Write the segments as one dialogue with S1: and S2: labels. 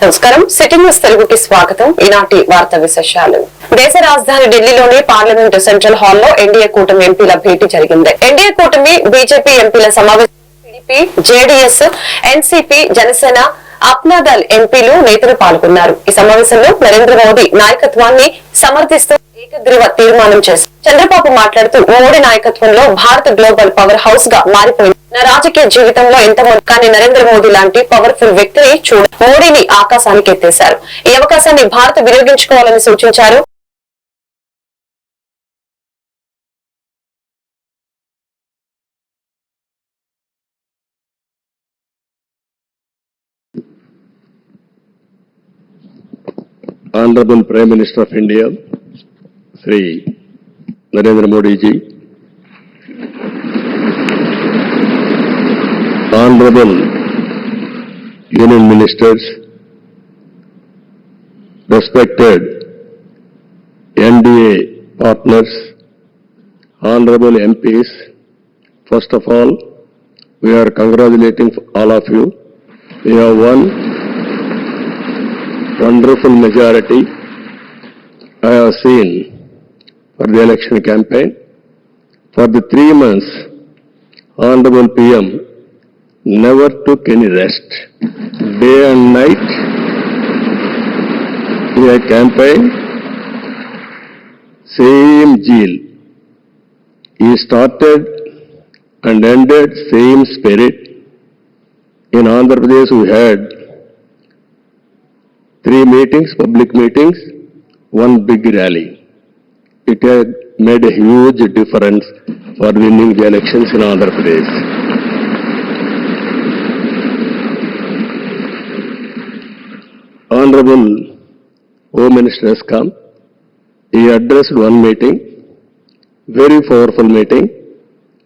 S1: నమస్కారం. City news తెలుగుకి స్వాగతం. ఈనాటి వార్తా విశేషాలు. దేశ రాజధాని ఢిల్లీలోని పార్లమెంటు సెంట్రల్ హాల్లో ఎన్డీఏ కూటమి ఎంపీల భేటీ జరిగింది. ఎన్డీఏ కూటమి బీజేపీ ఎంపీల సమావేశం TDP, JDS, NCP, Janasena, Apna Dal ఎంపీలు నేతలు పాల్గొన్నారు. ఈ సమావేశంలో నరేంద్ర మోదీ నాయకత్వాన్ని సమర్థిస్తూ ఏకగ్రీవ తీర్మానం చేశారు. చంద్రబాబు మాట్లాడుతూ మోడీ నాయకత్వంలో భారత్ గ్లోబల్ పవర్ హౌస్ గా మారిపోయింది. నా రాజకీయ జీవితంలో ఎంతమంది కానీ నరేంద్ర మోదీ లాంటి పవర్ఫుల్ వ్యక్తిని మోడీని ఆకాశానికి ఎత్తేశారు. ఈ అవకాశాన్ని భారత్ వినియోగించుకోవాలని సూచించారు.
S2: Honorable Prime Minister of India, Shri Narendra Modi ji, Honorable Union Ministers, respected NDA partners, Honorable MPs, first of all, we are congratulating all of you. We have won wonderful majority I have seen for the election campaign. For the 3 months, Honorable PM never took any rest. Day and night, in a campaign, same zeal. He started and ended same spirit. In Andhra Pradesh, we had 3 meetings, public meetings, 1 big rally. It had made a huge difference for winning the elections in Andhra Pradesh. Honorable Home Minister has come. He addressed 1 meeting, very powerful meeting.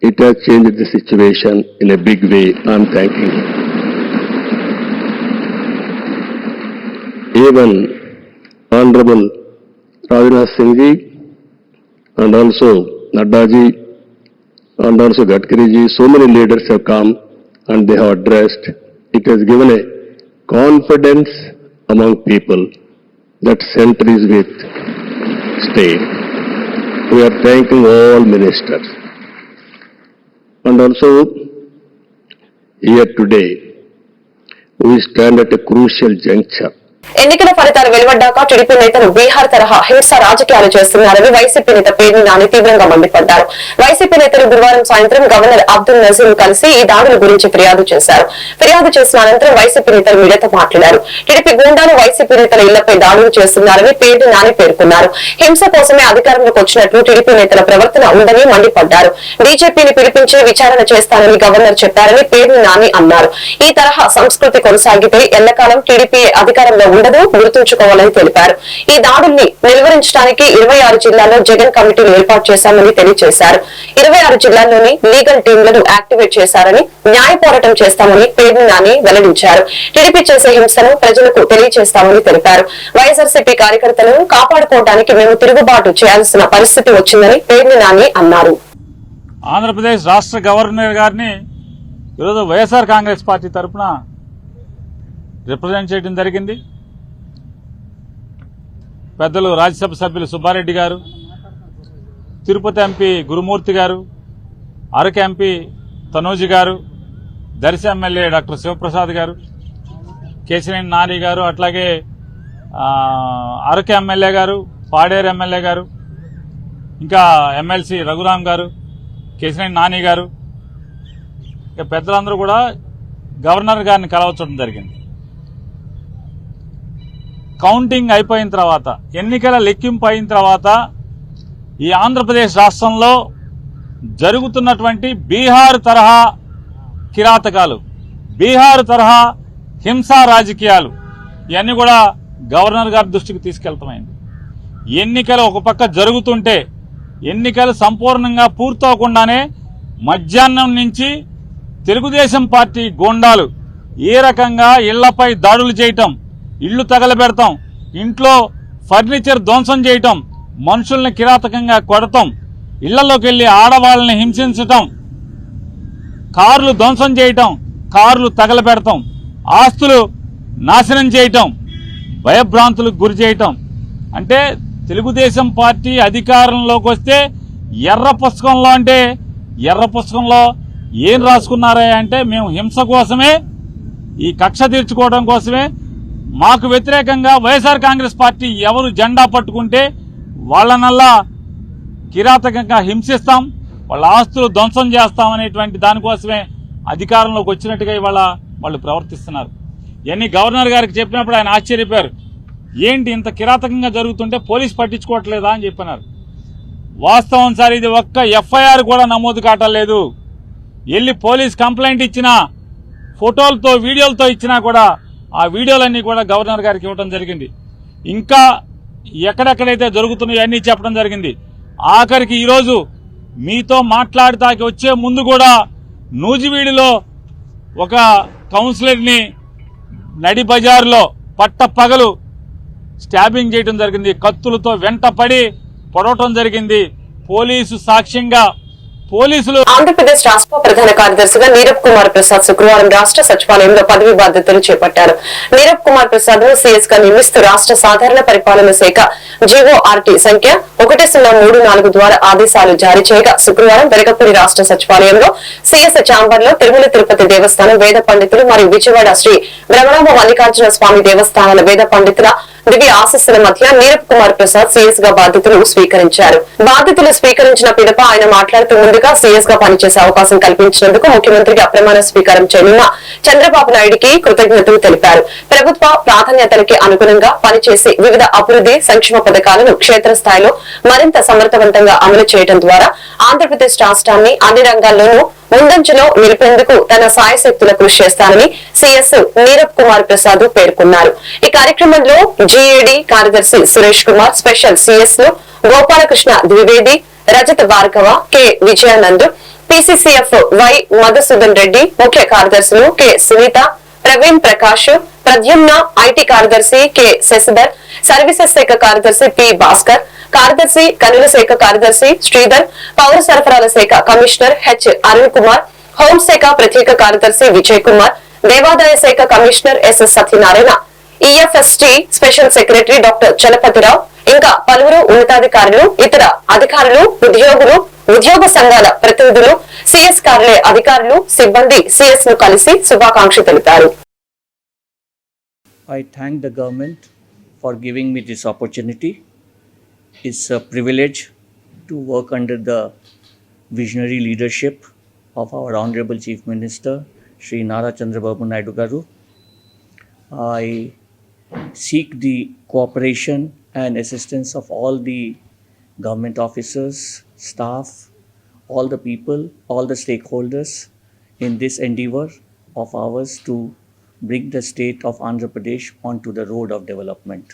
S2: It has changed the situation in a big way. I am thanking him. Even Honorable Rajnath Singh ji and also Nadda ji and also Gadkari ji, so many leaders have come and they have addressed. It has given a confidence among people that center is with state. We are thanking all ministers. And also here today, we stand at a crucial juncture.
S1: ఎన్నికల ఫలితాలు వెలువడ్డాక TDP నేతలు బీహార్ తరహా హింస రాజకీయాలు చేస్తున్నారని YCP నేత పేర్ని నాని తీవ్రంగా మండిపడ్డారు. వైసీపీ నేతలు గురువారం సాయంత్రం గవర్నర్ అబ్దుల్ నజీర్ కలిసి ఈ దాడుల గురించి ఫిర్యాదు చేశారు. ఫిర్యాదు చేసిన అనంతరం వైసీపీ నేతలు మీడియాతో మాట్లాడారు. టీడీపీ గుండాలు వైసీపీ నేతల ఇళ్లపై దాడులు చేస్తున్నారని పేర్ని నాని పేర్కొన్నారు. హింస కోసమే అధికారంలోకి వచ్చినట్లు టీడీపీ నేతల ప్రవర్తన ఉందని మండిపడ్డారు. బీజేపీని పిలిపించి విచారణ చేస్తానని గవర్నర్ చెప్పారని పేర్ని నాని అన్నారు. ఈ తరహా సంస్కృతి కొనసాగితే ఎల్లకాలం టీడీపీ అధికారంలో ఉండదు, గుర్తుంచుకోవాలని తెలిపారు. ఈ దాడుల్ని నిలువరించడానికి 26 జిల్లాల్లో జగన్ కమిటీలు ఏర్పాటు చేశామని తెలియజేశారు. 26 జిల్లాల్లోని లీగల్ టీంలను యాక్టివేట్ చేశారని, న్యాయ పోరాటం చేస్తామని పేర్ని నాని వెల్లడించారు. టీడీపీ చేసే హింసను ప్రజలకు తెలియజేస్తామని తెలిపారు. వైఎస్ఆర్సీపీ కార్యకర్తలను కాపాడుకోవడానికి మేము తిరుగుబాటు చేయాల్సిన పరిస్థితి వచ్చిందని పేర్ని నాని అన్నారు.
S3: ఆంధ్రప్రదేశ్ రాష్ట్ర గవర్నర్ గారిని ఈరోజు వైఎస్ఆర్ కాంగ్రెస్ పార్టీ తరఫున రిప్రజెంట్ చేయడం జరిగింది. పెద్దలు రాజ్యసభ సభ్యులు సుబ్బారెడ్డి గారు, తిరుపతి ఎంపీ గురుమూర్తి గారు, అరకు ఎంపీ తనూజి గారు, దర్శి ఎమ్మెల్యే డాక్టర్ శివప్రసాద్ గారు, కేశినేని నాని గారు, అట్లాగే అరకు ఎమ్మెల్యే గారు, పాడేరు ఎమ్మెల్యే గారు, ఇంకా ఎమ్మెల్సీ రఘురాం గారు, కేశినేని నాని గారు, ఇక పెద్దలందరూ కూడా గవర్నర్ గారిని కలవచ్చడం జరిగింది. కౌంటింగ్ అయిపోయిన తర్వాత, ఎన్నికల లెక్కింపు అయిన తర్వాత ఈ ఆంధ్రప్రదేశ్ రాష్ట్రంలో జరుగుతున్నటువంటి బీహార్ తరహా కిరాతకాలు, బీహార్ తరహా హింసా రాజకీయాలు ఇవన్నీ కూడా గవర్నర్ గారి దృష్టికి తీసుకెళ్తామైంది. ఎన్నికలు ఒక పక్క జరుగుతుంటే, ఎన్నికలు సంపూర్ణంగా పూర్తవకుండానే మధ్యాహ్నం నుంచి తెలుగుదేశం పార్టీ గూండాలు ఏ రకంగా ఇళ్లపై దాడులు చేయటం, ఇళ్లు తగలబెడతాం, ఇంట్లో ఫర్నిచర్ ధ్వంసం చేయటం, మనుషుల్ని కిరాతకంగా కొడతాం, ఇళ్లలోకి వెళ్లి ఆడవాళ్ళని హింసించటం, కార్లు ధ్వంసం చేయటం, కార్లు తగలబెడతాం, ఆస్తులు నాశనం చేయటం, భయభ్రాంతులకు గురి చేయటం. అంటే తెలుగుదేశం పార్టీ అధికారంలోకి వస్తే ఎర్ర పుస్తకంలో ఏం రాసుకున్నారా అంటే మేము హింస కోసమే, ఈ కక్ష తీర్చుకోవడం కోసమే, మాకు వ్యతిరేకంగా వైఎస్ఆర్ కాంగ్రెస్ పార్టీ ఎవరు జెండా పట్టుకుంటే వాళ్ళనల్లా కిరాతకంగా హింసిస్తాం, వాళ్ళ ఆస్తులు ధ్వంసం చేస్తామనేటువంటి దానికోసమే అధికారంలోకి వచ్చినట్టుగా ఇవాళ వాళ్ళు ప్రవర్తిస్తున్నారు. ఇవన్నీ గవర్నర్ గారికి చెప్పినప్పుడు ఆయన ఆశ్చర్యపోయారు. ఏంటి ఇంత కిరాతకంగా జరుగుతుంటే పోలీసు పట్టించుకోవట్లేదా అని చెప్పినారు. వాస్తవం సార్, ఇది ఒక్క ఎఫ్ఐఆర్ కూడా నమోదు కావట్లేదు. వెళ్ళి పోలీస్ కంప్లైంట్ ఇచ్చినా, ఫోటోలతో వీడియోలతో ఇచ్చినా కూడా ఆ వీడియోలన్నీ కూడా గవర్నర్ గారికి ఇవ్వడం జరిగింది. ఇంకా ఎక్కడెక్కడైతే జరుగుతున్నాయో అన్నీ చెప్పడం జరిగింది. ఆఖరికి ఈరోజు మీతో మాట్లాడటానికి వచ్చే ముందు కూడా నూజివీడులో ఒక కౌన్సిలర్ని నడి బజార్లో పట్టపగలు స్టాబింగ్ చేయడం జరిగింది. కత్తులతో వెంటపడి పొడవటం జరిగింది. పోలీసు సాక్ష్యంగా పోలీసులు.
S1: ఆంధ్రప్రదేశ్ రాష్ట్ర ప్రధాన కార్యదర్శిగా నీరబ్ కుమార్ ప్రసాద్ శుక్రవారం రాష్ట్ర సచివాలయంలో పదవి బాధ్యతలు చేపట్టారు. నీరబ్ కుమార్ ప్రసాద్ ను సీఎస్ గా నియమిస్తూ రాష్ట్ర సాధారణ పరిపాలన శాఖ జీఓఆర్టీ సంఖ్య 1034 ద్వారా ఆదేశాలు జారీ చేయగా శుక్రవారం వెలగపూడి రాష్ట్ర సచివాలయంలో సీఎస్ ఛాంబర్ లో తిరుమల తిరుపతి దేవస్థానం వేద పండితులు మరియు విజయవాడ శ్రీ బ్రహ్మరామ మల్లికార్జున స్వామి దేవస్థానాల వేద పండితుల దివ్య ఆశస్సుల మధ్య నీరబ్ కుమార్ ప్రసాద్ సీఎస్ గా బాధ్యతలు స్వీకరించారు. బాధ్యతలు స్వీకరించిన పిదప ఆయన మాట్లాడుతూ ముందుగా సీఎస్ గా పనిచేసే అవకాశం కల్పించినందుకు ముఖ్యమంత్రికి అప్రమాణ స్వీకారం చేయనున్న చంద్రబాబు నాయుడికి కృతజ్ఞతలు తెలిపారు. ప్రభుత్వ ప్రాధాన్యతలకి అనుగుణంగా పనిచేసి వివిధ అభివృద్ధి సంక్షేమ పథకాలను క్షేత్రస్థాయిలో మరింత సమర్థవంతంగా అమలు చేయడం ద్వారా ఆంధ్రప్రదేశ్ రాష్ట్రాన్ని అన్ని రంగాల్లోనూ ముందంజలో నిలిపేందుకు తన సాయశక్తుల కృషి చేస్తానని సీఎస్ నీరబ్ కుమార్ ప్రసాద్ పేర్కొన్నారు. ఈ కార్యక్రమంలో జీఏడీ కార్యదర్శి సురేష్ కుమార్, స్పెషల్ సీఎస్ లు Gopalakrishna Dwivedi, Rajat Bhargava, K Vijayanand, PCCF Y Madhusudan Reddy, ముఖ్య కార్యదర్శులు కె సునీత, ప్రవీణ్ ప్రకాష్, ప్రద్యుమ్న, ఐటీ కార్యదర్శి కె శశిధర్, సర్వీసెస్ శాఖ కార్యదర్శి పి భాస్కర్, కార్యదర్శి గనుల శాఖ కార్యదర్శి శ్రీధర్, పౌర సరఫరాల శాఖ కమిషనర్ హెచ్ అరుణ్ కుమార్, హోంశాఖ ప్రత్యేక కార్యదర్శి విజయ్ కుమార్, దేవాదాయ శాఖ commissioner S Satyanarayana, EFST special secretary doctor Chalapathirao, ఇంకా పలువురు ఉన్నతాధికారులు, ఇతర అధికారులు, ఉద్యోగులు, ఉద్యోగ సంఘాల ప్రతినిధులు, సీఎస్ కార్యాలయ అధికారులు, సిబ్బంది సీఎస్ ను కలిసి శుభాకాంక్షలు తెలిపారు.
S4: I thank the government for giving me this opportunity. It's a privilege to work under the visionary leadership of our Honorable Chief Minister, Shri Nara Chandrababu Naidu Garu. I seek the cooperation and assistance of all the government officers, staff, all the people, all the stakeholders in this endeavor of ours to bring the state of Andhra Pradesh onto the road of development.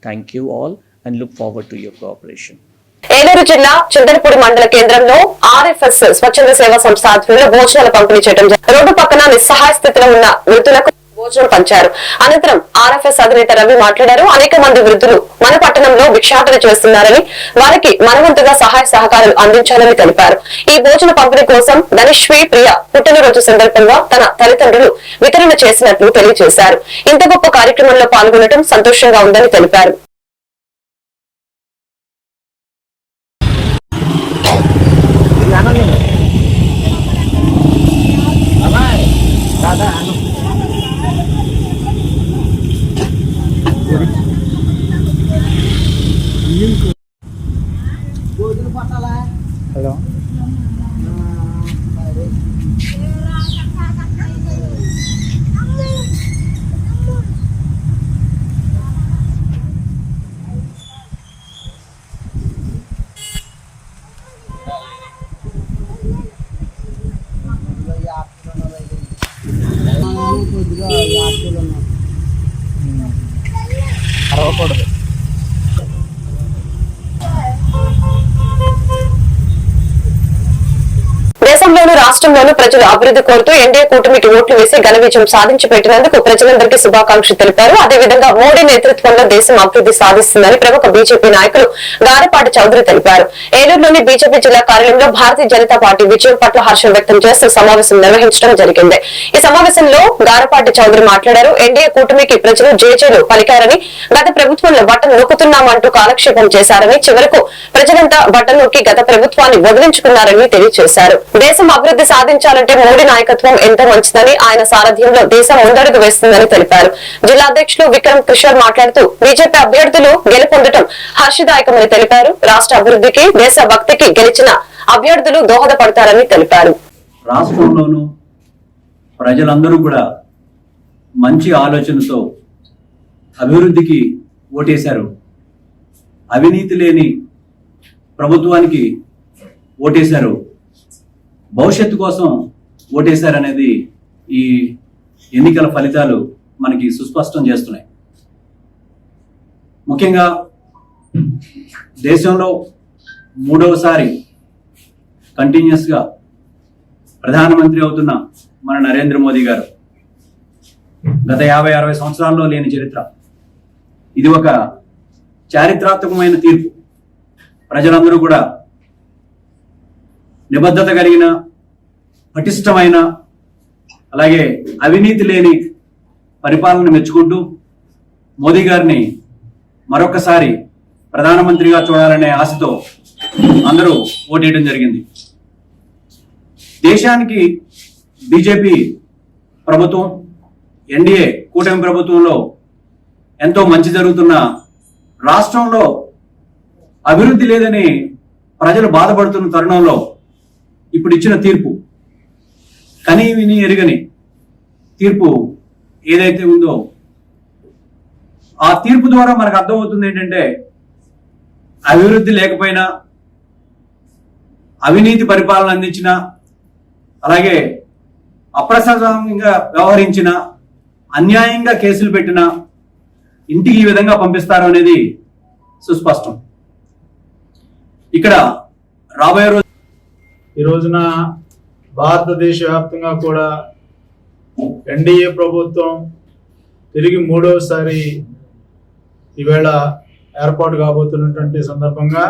S4: Thank you all and look forward to your cooperation.
S1: Eluru జిల్లా చింతలపూడి మండల కేంద్రంలో RFS స్వచ్ఛంద సేవా సంస్థ ఆధ్వర్యంలో భోజనాలు పంపిణీ చేయడం జరిగింది. రోడ్డు పక్కన నిస్సహాయ స్థితిలో ఉన్న వృద్ధులకు భోజనం పంచారు. అనంతరం ఆర్ఎఫ్ఎస్ అధినేత రవి మాట్లాడారు. అనేక మంది వృద్ధులు మన పట్టణంలో భిక్షాటన చేస్తున్నారని, వారికి మనవంతుగా సహాయ సహకారాలు అందించాలని తెలిపారు. ఈ భోజన పంపిణీ కోసం ధనిశ్రీ ప్రియ పుట్టినరోజు సందర్భంగా తన తల్లిదండ్రులు వితరణ చేసినట్లు తెలియజేశారు. ఇంత గొప్ప కార్యక్రమంలో పాల్గొనడం సంతోషంగా ఉందని తెలిపారు.
S4: Hello. అరవకూడదు.
S1: దేశంలోనూ రాష్ట్రంలోనూ ప్రజలు అభివృద్ధి కోరుతూ ఎన్డీఏ కూటమికి ఓట్లు వేసి ఘన విజయం సాధించి పెట్టినందుకు ప్రజలందరికీ శుభాకాంక్షలు తెలిపారు. అదేవిధంగా మోడీ నేతృత్వంలో దేశం అభివృద్ధి సాధిస్తుందని ప్రముఖ బీజేపీ నాయకులు గారపాటి చౌదరి తెలిపారు. ఏలూరులోని బీజేపీ జిల్లా కార్యాలయంలో భారతీయ జనతా పార్టీ విజయం పట్ల హర్షం వ్యక్తం చేస్తూ సమావేశం నిర్వహించడం జరిగింది. ఈ సమావేశంలో గారపాటి చౌదరి మాట్లాడారు. ఎన్డీఏ కూటమికి ప్రజలు జేజేలు పలికారని, గత ప్రభుత్వంలో బట్టలు నొక్కుతున్నామంటూ కాలక్షేపం చేశారని, చివరకు ప్రజలంతా బట్టలు నొక్కి గత ప్రభుత్వాన్ని వదిలించుకున్నారని తెలియజేశారు. దేశం అభివృద్ధి సాధించాలంటే మోడీ నాయకత్వం ఎంతో మంచిదని, ఆయన సారథ్యంలో దేశం ముందడుగు వేస్తుందని తెలిపారు. జిల్లా అధ్యక్షులు విక్రమ్ కిషోర్ మాట్లాడుతూ బీజేపీ అభ్యర్థులు గెలుపొందడం హర్షదాయకమని తెలిపారు. రాష్ట్ర అభివృద్ధికి, దేశ భక్తికి గెలిచిన అభ్యర్థులు దోహదపడతారని తెలిపారు.
S5: రాష్ట్రంలోనూ ప్రజలందరూ కూడా మంచి ఆలోచనతో అభివృద్ధికి ఓటేశారు. అవినీతి లేని ప్రభుత్వానికి ఓటేశారు. భవిష్యత్తు కోసం ఓటేశారనేది ఈ ఎన్నికల ఫలితాలు మనకి సుస్పష్టం చేస్తున్నాయి. ముఖ్యంగా దేశంలో మూడవసారి కంటిన్యూస్గా ప్రధానమంత్రి అవుతున్న మన నరేంద్ర మోదీ గారు గత 50-60 సంవత్సరాల్లో లేని చరిత్ర. ఇది ఒక చారిత్రాత్మకమైన తీర్పు. ప్రజలందరూ కూడా నిబద్ధత కలిగిన, పటిష్టమైన, అలాగే అవినీతి లేని పరిపాలన మెచ్చుకుంటూ మోదీ గారిని మరొకసారి ప్రధానమంత్రిగా చూడాలనే ఆశతో అందరూ ఓటేయడం జరిగింది. దేశానికి బీజేపీ ప్రభుత్వం, ఎన్డీఏ కూటమి ప్రభుత్వంలో ఎంతో మంచి జరుగుతున్న రాష్ట్రంలో అభివృద్ధి లేదని ప్రజలు బాధపడుతున్న తరుణంలో ఇప్పుడు ఇచ్చిన తీర్పు, కని విని ఎరుగని తీర్పు ఏదైతే ఉందో, ఆ తీర్పు ద్వారా మనకు అర్థమవుతుంది ఏంటంటే అభివృద్ధి లేకపోయినా, అవినీతి పరిపాలన అందించిన, అలాగే అప్రజాస్వామ్యంగా వ్యవహరించిన, అన్యాయంగా కేసులు పెట్టిన ఇంటికి ఈ విధంగా పంపిస్తారు అనేది సుస్పష్టం. ఇక్కడ రాబోయే రోజు
S6: ఈ రోజున భారతదేశ వ్యాప్తంగా కూడా ఎన్డీఏ ప్రభుత్వం తిరిగి మూడవసారి ఈవేళ ఏర్పాటు కాబోతున్నటువంటి సందర్భంగా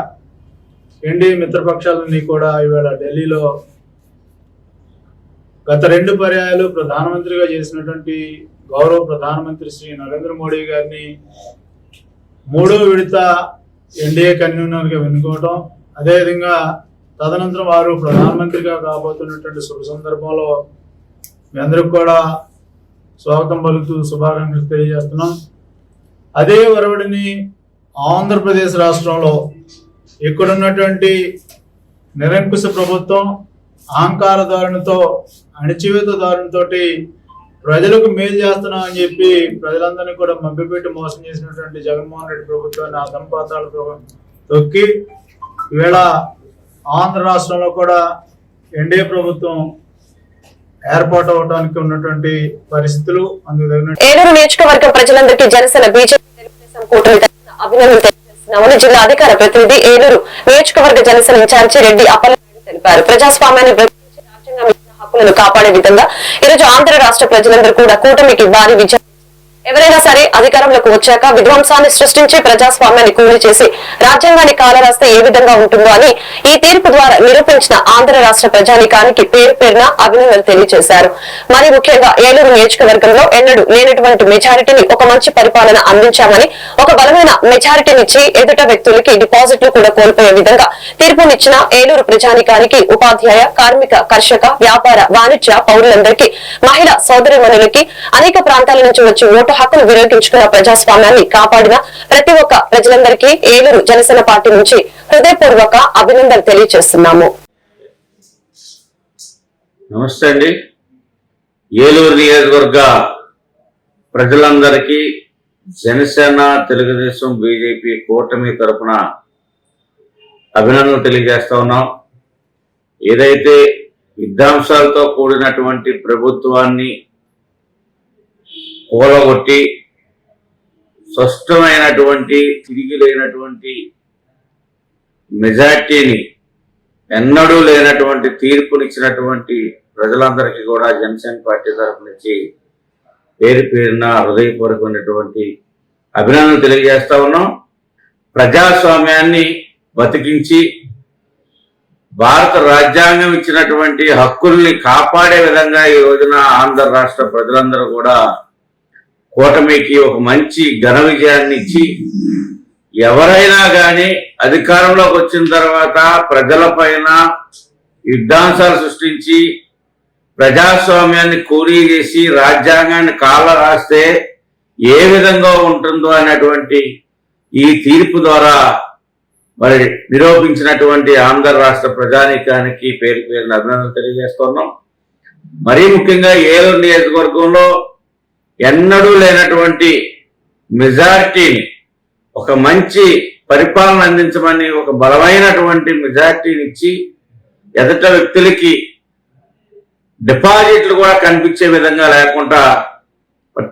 S6: ఎన్డీఏ మిత్రపక్షాలన్నీ కూడా ఈవేళ ఢిల్లీలో గత 2 పర్యాయాలు ప్రధానమంత్రిగా చేసినటువంటి గౌరవ ప్రధానమంత్రి శ్రీ నరేంద్ర మోడీ గారిని 3వ విడత ఎన్డీఏ కన్వీనర్గా ఎన్నుకోవటం, అదేవిధంగా తదనంతరం వారు ప్రధానమంత్రిగా కాబోతున్నటువంటి శుభ సందర్భంలో మీ అందరికి కూడా స్వాగతం పలుకుతూ శుభాకాంక్షలు తెలియజేస్తున్నాం. అదే ఒరవడిని ఆంధ్రప్రదేశ్ రాష్ట్రంలో ఇక్కడున్నటువంటి నిరంకుశ ప్రభుత్వం అహంకార ధోరణితో, అణచివేత ధోరణితో ప్రజలకు మేలు చేస్తున్నాం అని చెప్పి ప్రజలందరినీ కూడా మభ్యపెట్టి మోసం చేసినటువంటి జగన్మోహన్ రెడ్డి ప్రభుత్వాన్ని అధంపాతాలు తొక్కి ఈవేళ ఆంధ్ర రాష్ట్రంలో కూడా ఎన్డీఏ ప్రభుత్వం ఏర్పాటు అవడానికి ఉన్నటువంటి పరిస్థితులు అందుకు తగిన
S1: ఏలూరు నియోజకవర్గం ప్రజలందరికీ జనసేన బీజేపీ తెలుగుదేశం కూటమి తరఫున అభినందనలు తెలియజేస్తున్నామని జిల్లా అధికార ప్రతినిధి ఏలూరు నియోజకవర్గ జనసేన ఇన్ఛార్జి రెడ్డి అప్పలనాయుడు తెలిపారు. ప్రజాస్వామ్యాన్ని రాజ్యాంగం ఇచ్చిన హక్కులను కాపాడే విధంగా ఈరోజు ఆంధ్ర రాష్ట్ర ప్రజలందరూ కూడా కూటమికి భారీ విజయం, ఎవరైనా సరే అధికారంలోకి వచ్చాక విధ్వంసాన్ని సృష్టించి ప్రజాస్వామ్యాన్ని కూలి చేసి రాజ్యాంగాన్ని కాలరాస్తే ఏ విధంగా ఉంటుందో అని ఈ తీర్పు ద్వారా నిరూపించిన ఆంధ్ర రాష్ట్ర ప్రజానీకానికి పేరు పేరున అభినందనలు తెలియజేశారు. మరి ముఖ్యంగా ఏలూరు నియోజకవర్గంలో ఎన్నడూ లేనటువంటి మెజారిటీని, ఒక మంచి పరిపాలన అందించామని, ఒక బలమైన మెజారిటీనిచ్చి ఎదుట వ్యక్తులకి డిపాజిట్లు కూడా కోల్పోయే విధంగా తీర్పునిచ్చిన ఏలూరు ప్రజానీకానికి, ఉపాధ్యాయ, కార్మిక, కర్షక, వ్యాపార, వాణిజ్య పౌరులందరికీ, మహిళా సోదరిమణులకి, అనేక ప్రాంతాల నుంచి వచ్చి ఓటు హక్కును వినియోగించుకున్న ప్రజాస్వామ్యాన్ని కాపాడిన ప్రతి ఒక్క ప్రజలందరికీ ఏలూరు జనసేన పార్టీ నుంచి హృదయపూర్వక అభినందనలు తెలియజేస్తున్నాము.
S7: నమస్తే అండి. ఏలూరు నియోజకవర్గ ప్రజలందరికీ జనసేన, తెలుగుదేశం, బీజేపీ కూటమి తరఫున అభినందనలు తెలియజేస్తా ఉన్నాం. ఏదైతే విధ్వంసాలతో కూడినటువంటి ప్రభుత్వాన్ని కూలగొట్టి స్పష్టమైనటువంటి, తిరిగి లేనటువంటి మెజార్టీని ఎన్నడూ లేనటువంటి తీర్పునిచ్చినటువంటి ప్రజలందరికీ కూడా జనసేన పార్టీ తరఫు నుంచి పేరు పేరున హృదయపూర్వకమైనటువంటి అభినందనలు తెలియజేస్తా ఉన్నాం. ప్రజాస్వామ్యాన్ని బతికించి భారత రాజ్యాంగం ఇచ్చినటువంటి హక్కుల్ని కాపాడే విధంగా ఈ రోజున ఆంధ్ర రాష్ట్ర ప్రజలందరూ కూడా కూటమికి ఒక మంచి ఘన విజయాన్ని ఇచ్చి, ఎవరైనా కానీ అధికారంలోకి వచ్చిన తర్వాత ప్రజల పైన యుద్ధాంశాలు సృష్టించి ప్రజాస్వామ్యాన్ని కూలీ చేసి రాజ్యాంగాన్ని కాళ్ళ రాస్తే ఏ విధంగా ఉంటుందో అనేటువంటి ఈ తీర్పు ద్వారా మరి నిరూపించినటువంటి ఆంధ్ర రాష్ట్ర ప్రజానీకానికి పేరు పేరున అభినందనలు తెలియజేస్తున్నాం. మరీ ముఖ్యంగా ఏలూరు నియోజకవర్గంలో ఎన్నడూ లేనటువంటి మెజారిటీని, ఒక మంచి పరిపాలన అందించమని ఒక బలమైనటువంటి మెజారిటీని ఇచ్చి ఎదుట వ్యక్తులకి డిపాజిట్లు కూడా కనిపించే విధంగా లేకుండా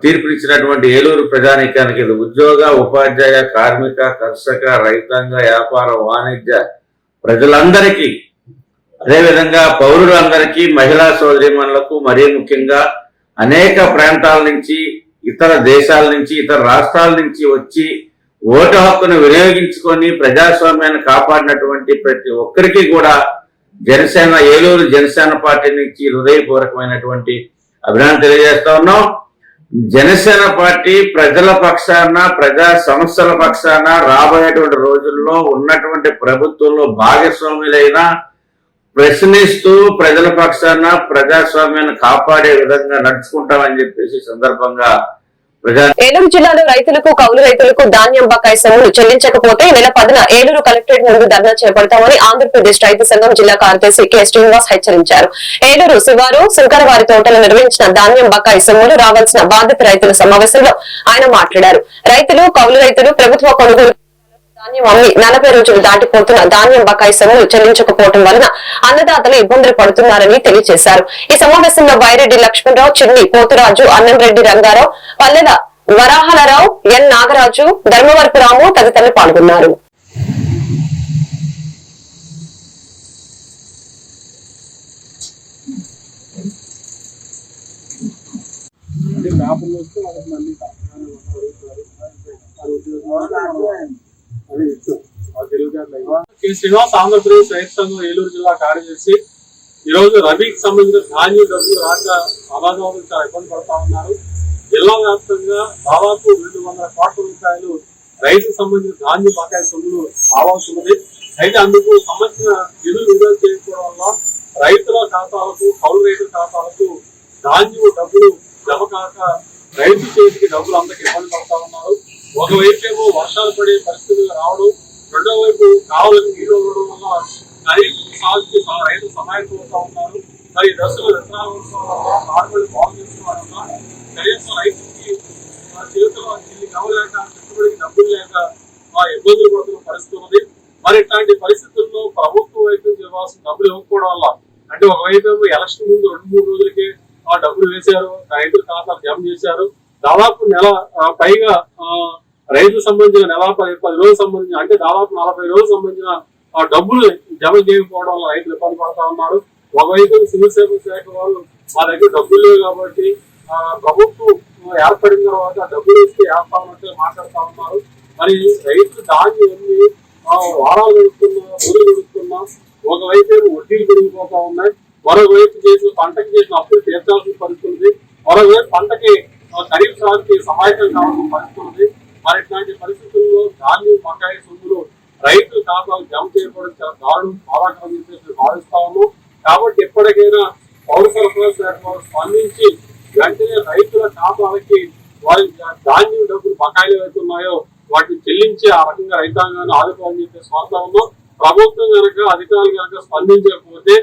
S7: తీర్పునిచ్చినటువంటి ఏలూరు ప్రజానీకానికి ఇది ఉద్యోగ, ఉపాధ్యాయ, కార్మిక, కర్షక, రైతాంగ, వ్యాపార, వాణిజ్య ప్రజలందరికీ, అదేవిధంగా పౌరులందరికీ, మహిళా సోదరీమణులకు, మరీ ముఖ్యంగా అనేక ప్రాంతాల నుంచి, ఇతర దేశాల నుంచి, ఇతర రాష్ట్రాల నుంచి వచ్చి ఓటు హక్కును వినియోగించుకొని ప్రజాస్వామ్యాన్ని కాపాడినటువంటి ప్రతి ఒక్కరికి కూడా జనసేన, ఏలూరు జనసేన పార్టీ నుంచి హృదయపూర్వకమైనటువంటి అభినందనలు తెలియజేస్తా ఉన్నాం. జనసేన పార్టీ ప్రజల పక్షాన, ప్రజా సమస్యల పక్షాన రాబోయేటువంటి రోజుల్లో ఉన్నటువంటి ప్రభుత్వంలో భాగస్వాములైన ప్రశ్నిస్తూ ప్రజల పక్షాన ప్రజాస్వామ్యాన్ని కాపాడే విధంగా నడుచుకుంటామని చెప్పేసి సందర్భంగా
S1: ఏలూరు జిల్లాలో రైతులకు, కౌలు రైతులకు ధాన్యం బకాయి సొమ్ములు చెల్లించకపోతే నెల 10న ఏలూరు కలెక్టరేట్ ముందు ధర్నా చేపడతామని ఆంధ్రప్రదేశ్ రైతు సంఘం జిల్లా కార్యదర్శి కె శ్రీనివాస్ హెచ్చరించారు. ఏలూరు శివారు శంకరవారి తోటలో నిర్వహించిన ధాన్యం బకాయి సొమ్ములు రావాల్సిన బాధిత రైతుల సమావేశంలో ఆయన మాట్లాడారు. రైతులు, కౌలు రైతులు ప్రభుత్వ కొనుగోలు ధాన్యం అమ్మి 40 రోజులు దాటిపోతున్న ధాన్యం బకాయి సొమ్ములు చెల్లించకపోవడం వలన అన్నదాతలు ఇబ్బందులు పడుతున్నారని తెలియజేశారు. ఈ సమావేశంలో వైరెడ్డి లక్ష్మణరావు, చిన్ని పోతురాజు, అన్నంరెడ్డి రంగారావు, పల్లెల వరాహలరావు, ఎన్ నాగరాజు, ధర్మవరపు రాము తదితరులు పాల్గొన్నారు.
S8: శ్రీనివాస్, ఆంధ్రప్రదేశ్ రైతు సంఘం ఏలూరు జిల్లా కార్యదర్శి. ఈ రోజు రబీకి సంబంధించిన ధాన్యం డబ్బులు రాక అన్నదాతలు చాలా ఇబ్బంది పడతా ఉన్నారు. జిల్లా వ్యాప్తంగా దాదాపు 200 కోట్ల రూపాయలు రైతుకు సంబంధించిన ధాన్యం బకాయి సొమ్ములు రావాల్సి ఉన్నది. అయితే అందుకు సంబంధించిన నిధులు విడుదల చేయకపోవడం వల్ల రైతుల ఖాతాలకు, కౌలు రైతుల ఖాతాలకు ధాన్యం డబ్బులు జమ కాక రైతు చేతికి డబ్బులు అందరికి ఇబ్బంది పడతా ఉన్నారు. ఒకవైపు ఏమో వర్షాలు పడే పరిస్థితులు రావడం, రెండో వైపు కావాలని నీళ్ళు ఇవ్వడం వల్ల ఖరీఫ్ సాగుకి రైతులు సహాయపడుతూ ఉన్నారు. మరి దశలు విత్తనాలు నార్మల్ బాగు చేసుకోవడం వల్ల కనీసం రైతుకి చేతిలో ఇవ్వలేక, పెట్టుబడికి డబ్బులు లేక ఇబ్బందులు పడుతున్న పరిస్థితి ఉంది. మరి ఇట్లాంటి పరిస్థితుల్లో ప్రభుత్వం వైపు ఇవ్వాల్సిన డబ్బులు ఇవ్వకపోవడం వల్ల, అంటే ఒకవైపు ఏమో ఎలక్షన్ ముందు 2-3 రోజులకి ఆ డబ్బులు వేశారు, రైతుల ఖాతాలు జమ చేశారు. దాదాపు నెల పైగా రైతులకు సంబంధించిన నెల 10 రోజులకు సంబంధించిన, అంటే దాదాపు 40 రోజులకు సంబంధించిన ఆ డబ్బులు జమ చేయకపోవడం వల్ల రైతులు ఇబ్బంది పడతా ఉన్నారు. ఒకవైపు సివిల్ సర్వీస్ శాఖ వాళ్ళు మా దగ్గర డబ్బులు లేవు కాబట్టి ప్రభుత్వం ఏర్పడిన తర్వాత డబ్బులు ఇస్తే వేస్తామన్నట్టు మాట్లాడుతూ ఉన్నారు. మరి రైతులు ధాన్యం ఎన్ని వారాలు గడుపుతున్నా, రోజులు గడుపుతున్నా, ఒకవైపు వడ్డీలు పెరిగిపోతా ఉన్నాయి, మరోవైపు పంటకి చేసిన అప్పులు తీర్చాల్సిన పరిస్థితి ఉంది, మరోవైపు పంటకి ఖరీఫ్ సాగుకి సహాయకం కావాల్సిన పరిస్థితి ఉంది. మరి ఇట్లాంటి పరిస్థితుల్లో ధాన్యం బకాయి సొమ్ములు రైతుల ఖాతాలు జమ చేయడం చాలా దారుణం, బాధాకరం చెప్పేసి భావిస్తా ఉన్నాం. కాబట్టి ఎప్పటికైనా పౌర సరఫరా శాఖ వారు స్పందించి వెంటనే రైతుల ఖాతాలకి వారి ధాన్యం డబ్బులు బకాయిలు ఏవైతున్నాయో వాటిని చెల్లించి ఆ రకంగా రైతాంగాన్ని ఆదుకోవాలని చెప్పేసి కోరుతా ఉన్నాం. ప్రభుత్వం కనుక, అధికారులు కనుక స్పందించకపోతే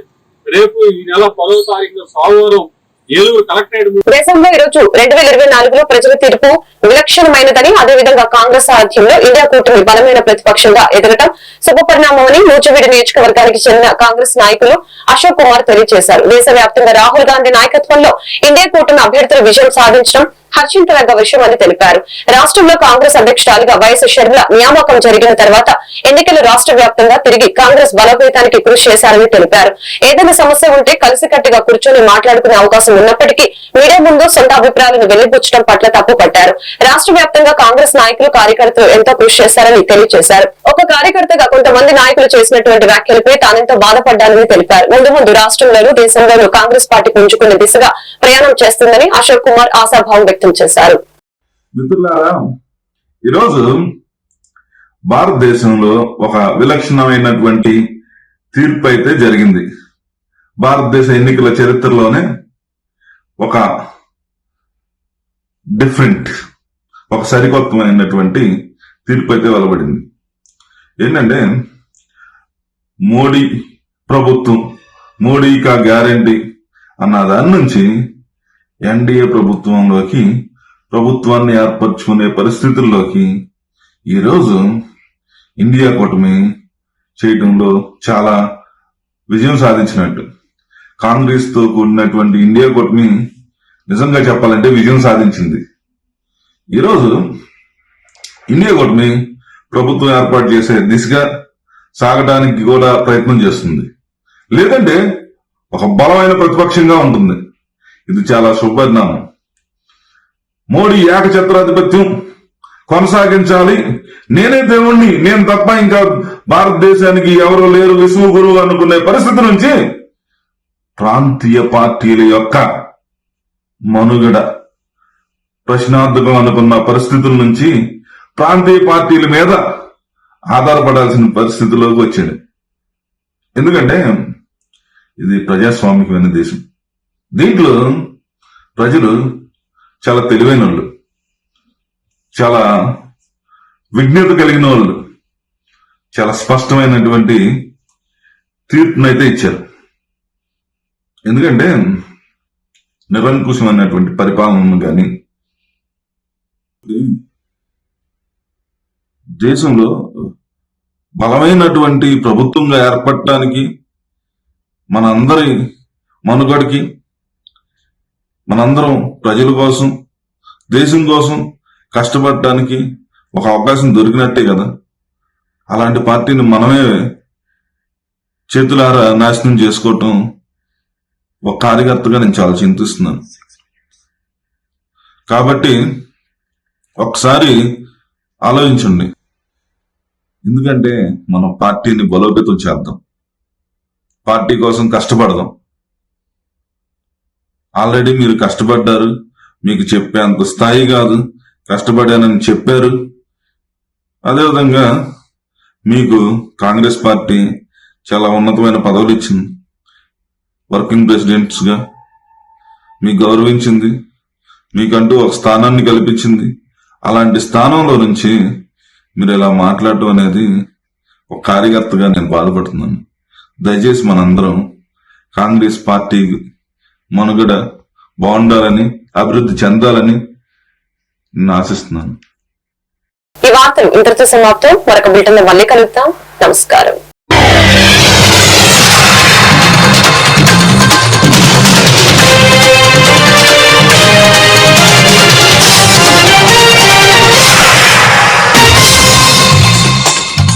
S8: రేపు ఈ నెల 10వ తారీఖున సోమవారం ఏలూరు కలెక్టరేట్
S1: దేశంలో ఈరోజు 2024లో ప్రజల తీర్పు విలక్షణమైనదని, అదేవిధంగా కాంగ్రెస్ సారథ్యంలో ఇండియా కూటమి బలమైన ప్రతిపక్షంగా ఎదగటం శుభపరిణామమని నూజివీడు నియోజకవర్గానికి చెందిన కాంగ్రెస్ నాయకులు అశోక్ కుమార్ తెలియజేశారు. దేశవ్యాప్తంగా రాహుల్ గాంధీ నాయకత్వంలో ఇండియా కూటమి అభ్యర్థులు విజయం సాధించడం హర్షించదగ్గ విషయం అని తెలిపారు. రాష్ట్రంలో కాంగ్రెస్ అధ్యక్షురాలిగా వైఎస్ షర్మిల నియామకం జరిగిన తర్వాత ఎన్నికలు రాష్ట్ర వ్యాప్తంగా తిరిగి కాంగ్రెస్ బలోపేతానికి కృషి చేశారని తెలిపారు. ఏదైనా సమస్య ఉంటే కలిసికట్టుగా కూర్చొని మాట్లాడుకునే అవకాశం ఉన్నప్పటికీ మీడియా ముందు సొంత అభిప్రాయాలను వెళ్లిపుచ్చడం పట్ల తప్పుపట్టారు. రాష్ట్ర వ్యాప్తంగా కాంగ్రెస్ నాయకులు కార్యకర్తలు ఎంతో కృషి చేశారని తెలియజేశారు. ఒక కార్యకర్తగా కొంతమంది నాయకులు చేసినటువంటి వ్యాఖ్యలపై తానెంతో బాధపడ్డానని తెలిపారు. ముందు రాష్ట్రంలోనూ దేశంలోనూ కాంగ్రెస్ పార్టీ పుంజుకునే దిశగా ప్రయాణం చేస్తుందని అశోక్ కుమార్ ఆశాభావం వ్యక్తం చేశారు.
S9: మిత్రులారా, ఈరోజు భారతదేశంలో ఒక విలక్షణమైనటువంటి తీర్పు అయితే జరిగింది. భారతదేశ ఎన్నికల చరిత్రలోనే ఒక ఒక సరికొత్తమైనటువంటి తీర్పు అయితే వెలువడింది. ఏంటంటే మోడీ ప్రభుత్వం, మోడీ కా గ్యారంటీ అన్న దాని నుంచి ఎన్డీఏ ప్రభుత్వాన్ని ఏర్పరచుకునే పరిస్థితుల్లోకి ఈరోజు ఇండియా కూటమి చేయడంలో చాలా విజయం సాధించినట్టు. కాంగ్రెస్ తో కూడినటువంటి ఇండియా కూటమి నిజంగా చెప్పాలంటే విజయం సాధించింది. ఈరోజు ఇండియా కూటమి ప్రభుత్వం ఏర్పాటు చేసే దిశగా సాగడానికి కూడా ప్రయత్నం చేస్తుంది. లేదంటే ఒక బలమైన ప్రతిపక్షంగా ఉంటుంది. ఇది చాలా శుభపరిణామం. మోడీ ఏకఛత్రాధిపత్యం కొనసాగించాలి, నేనే దేవుణ్ణి, నేను తప్ప ఇంకా భారతదేశానికి ఎవరు లేరు, విశ్వ గురువు అనుకునే పరిస్థితి నుంచి ప్రాంతీయ పార్టీల యొక్క మనుగడ ప్రశ్నార్థకం అనుకున్న పరిస్థితుల నుంచి ప్రాంతీయ పార్టీల మీద ఆధారపడాల్సిన పరిస్థితిలోకి వచ్చింది. ఎందుకంటే ఇది ప్రజాస్వామికమైన దేశం. దీంట్లో ప్రజలు చాలా తెలివైన వాళ్ళు, చాలా విజ్ఞత కలిగిన వాళ్ళు, చాలా స్పష్టమైనటువంటి తీర్పునైతే ఇచ్చారు. ఎందుకంటే నిరంకుశమైనటువంటి పరిపాలనను కానీ దేశంలో బలమైనటువంటి ప్రభుత్వంగా ఏర్పడటానికి, మనందరి మనుగడకి, మనందరం ప్రజల కోసం, దేశం కోసం కష్టపడటానికి ఒక అవకాశం దొరికినట్టే కదా. అలాంటి పార్టీని మనమే చేతులారా నాశనం చేసుకోవటం ఒక కార్యకర్తగా నేను చాలా చింతిస్తున్నాను. కాబట్టి ఒకసారి ఆలోచించండి. ఎందుకంటే మనం పార్టీని బలోపేతం చేద్దాం, పార్టీ కోసం కష్టపడదాం. ఆల్రెడీ మీరు కష్టపడ్డారు, మీకు చెప్పేంత స్థాయి కాదు, కష్టపడానని చెప్పారు. అదేవిధంగా మీకు కాంగ్రెస్ పార్టీ చాలా ఉన్నతమైన పదవులు ఇచ్చింది, వర్కింగ్ ప్రెసిడెంట్స్ గా మీకు గౌరవించింది, మీకంటూ ఒక స్థానాన్ని కల్పించింది. అలాంటి స్థానంలో నుంచి మీరు ఇలా మాట్లాడటం అనేది ఒక కార్యకర్తగా నేను బాధపడుతున్నాను. దయచేసి మనందరం కాంగ్రెస్ పార్టీ మనుగడ బాగుండాలని, అభివృద్ధి చెందాలని నేను ఆశిస్తున్నాను.
S1: ఈ వార్తలు ఇంతటితో సమాప్తం. మరొక బులెటిన్ లో మళ్ళీ కలుద్దాం. నమస్కారం.